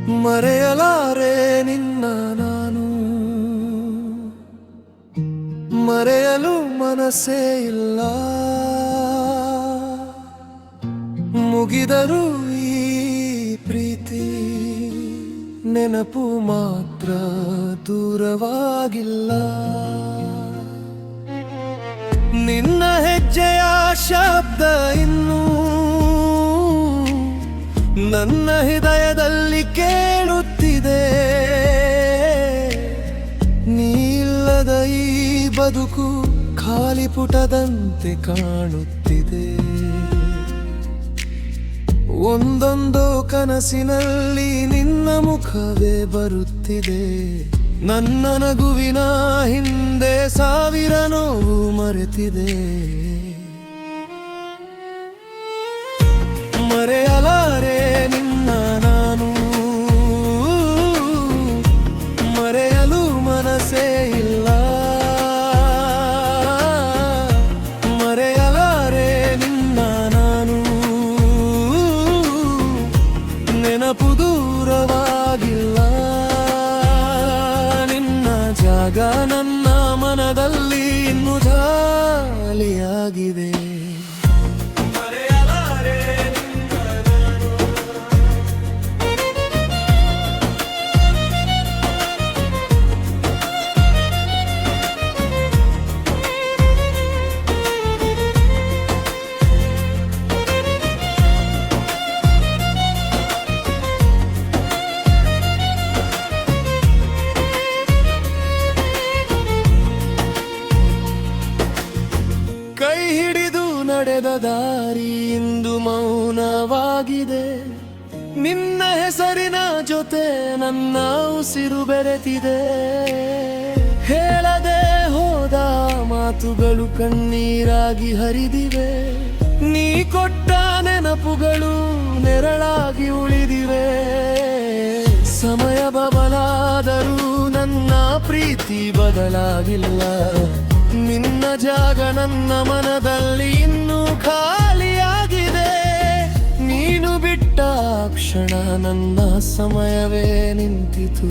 ಮರೆಯಲಾರೆ ನಿನ್ನ ನಾನು, ಮರೆಯಲು ಮನಸ್ಸೇ ಇಲ್ಲ. ಮುಗಿದರೂ ಈ ಪ್ರೀತಿ ನೆನಪು ಮಾತ್ರ ದೂರವಾಗಿಲ್ಲ. ನಿನ್ನ ಹೆಜ್ಜೆಯ ಶಬ್ದ ಇನ್ನೂ ನನ್ನ ಹೃದಯದಲ್ಲಿ ಕೇಳುತ್ತಿದೆ. ನೀ ಇಲ್ಲದ ಈ ಬದುಕು ಖಾಲಿ ಪುಟದಂತೆ ಕಾಣುತ್ತಿದೆ. ಒಂದೊಂದು ಕನಸಿನಲ್ಲಿ ನಿನ್ನ ಮುಖವೇ ಬರುತ್ತಿದೆ. ನನ್ನ ನಗುವಿನ ಹಿಂದೆ ಸಾವಿರ ನೋವು ಮರೆತಿದೆ. ಮರೆಯಲಾರೆ ನಿನ್ನ ನಾನು, ಮರೆಯಲು ಮನಸ್ಸೇ ಇಲ್ಲ. ಮರೆಯಲಾರೆ ನಿನ್ನ ನಾನು, ನೆನಪು ದೂರವಾಗಿಲ್ಲ. ನಿನ್ನ ಜಾಗ ನನ್ನ ಮನದಲ್ಲಿ ಇನ್ನೂ ಜಾಲಿಯಾಗಿದೆ. ಕೈ ಹಿಡಿದು ನಡೆದ ದಾರಿ ಇಂದು ಮೌನವಾಗಿದೆ. ನಿನ್ನ ಹೆಸರಿನ ಜೊತೆ ನನ್ನ ಉಸಿರು ಬೆರೆತಿದೆ. ಹೇಳದೆ ಹೋದ ಮಾತುಗಳು ಕಣ್ಣೀರಾಗಿ ಹರಿದಿವೆ. ನೀ ಕೊಟ್ಟ ನೆನಪುಗಳು ನೆರಳಾಗಿ ಉಳಿದಿವೆ. ಸಮಯ ಬದಲಾದರೂ ನನ್ನ ಪ್ರೀತಿ ಬದಲಾಗಿಲ್ಲ. ನಿನ್ನ ಜಾಗ ನನ್ನ ಮನದಲ್ಲಿ ಇನ್ನೂ ಖಾಲಿಯಾಗಿದೆ. ನೀನು ಬಿಟ್ಟ ಕ್ಷಣ ನನ್ನ ಸಮಯವೇ ನಿಂತಿತು.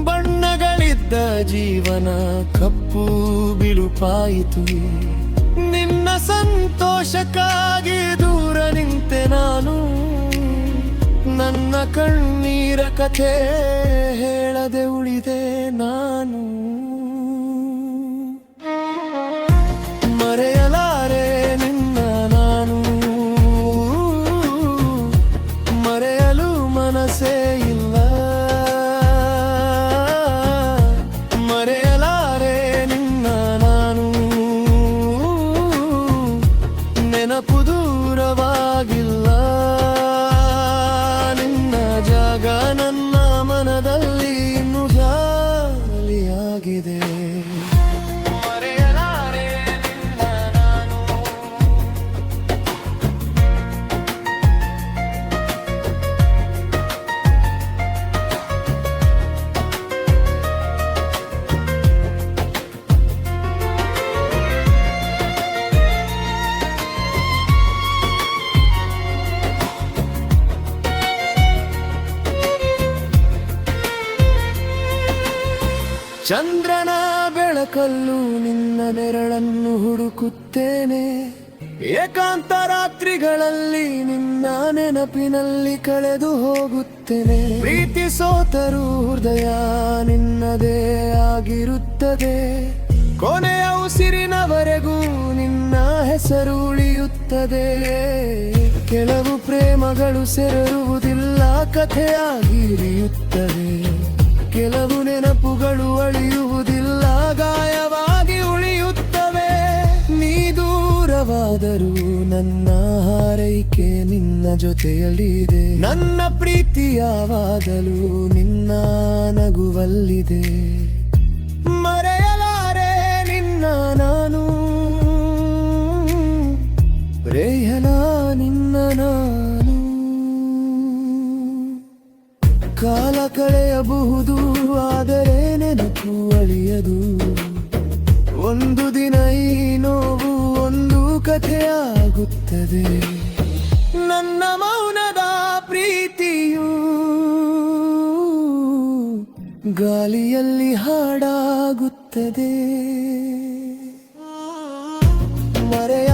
ಬಣ್ಣಗಳಿದ್ದ ಜೀವನ ಕಪ್ಪು ಬಿಳುಪಾಯಿತು. ನಿನ್ನ ಸಂತೋಷಕ್ಕಾಗಿ ದೂರ ನಿಂತೆ ನಾನು. ನನ್ನ ಕಣ್ಣೀರ ಕಥೆ ಹೇಳದೆ ಉಳಿದೆ ನಾನು. ಮರೆಯಲಾರೆ ನಿನ್ನ ನಾನು, ಮರೆಯಲು ಮನಸ್ಸೇ ಇಲ್ಲ. ಮರೆಯಲಾರೆ ನಿನ್ನ ನಾನು, ನೆನಪು ದೂರವಾಗಿಲ್ಲ. ನಿನ್ನ ಜಾಗ ನನ್ನ ಮನದಲ್ಲಿ ಇನ್ನೂ ಜಾಲಿಯಾಗಿದೆ. ಚಂದ್ರನ ಬೆಳಕಲ್ಲೂ ನಿನ್ನ ನೆರಳನ್ನು ಹುಡುಕುತ್ತೇನೆ. ಏಕಾಂತ ರಾತ್ರಿಗಳಲ್ಲಿ ನಿನ್ನ ನೆನಪಿನಲ್ಲಿ ಕಳೆದು ಹೋಗುತ್ತೇನೆ. ಪ್ರೀತಿ ಸೋತರೂ ಹೃದಯ ನಿನ್ನದೇ ಆಗಿರುತ್ತದೆ. ಕೊನೆಯ ಉಸಿರಿನವರೆಗೂ ನಿನ್ನ ಹೆಸರು ಉಳಿಯುತ್ತದೆ. ಕೆಲವು ಪ್ರೇಮಗಳು ಸೇರುವುದಿಲ್ಲ, ಕಥೆಯಾಗಿ ಉಳಿಯುತ್ತವೆ. ಕೆಲವು ನೆನಪುಗಳು ಅಳಿಯುವುದಿಲ್ಲ, ಗಾಯವಾಗಿ ಉಳಿಯುತ್ತವೆ. ನೀ ದೂರವಾದರೂ ನನ್ನ ಹಾರೈಕೆ ನಿನ್ನ ಜೊತೆಯಲ್ಲಿದೆ. ನನ್ನ ಪ್ರೀತಿ ಯಾವಾಗಲೂ ನಿನ್ನ ನಗುವಲ್ಲಿದೆ. ಮರೆಯಲಾರೆ ನಿನ್ನ ನಾನು, ಮರೆಯಲ ನಿನ್ನ ನಾನು. ಕಾಲ ಕಳೆಯಬಹುದು, ಆದರೆ ನೆನಪು ಅಳಿಯದು. ಒಂದು ದಿನ ಈ ನೋವು ಒಂದು ಕಥೆಯಾಗುತ್ತದೆ. ನನ್ನ ಮೌನದ ಪ್ರೀತಿಯು ಗಾಳಿಯಲ್ಲಿ ಹಾಡಾಗುತ್ತದೆ. ಮರೆಯ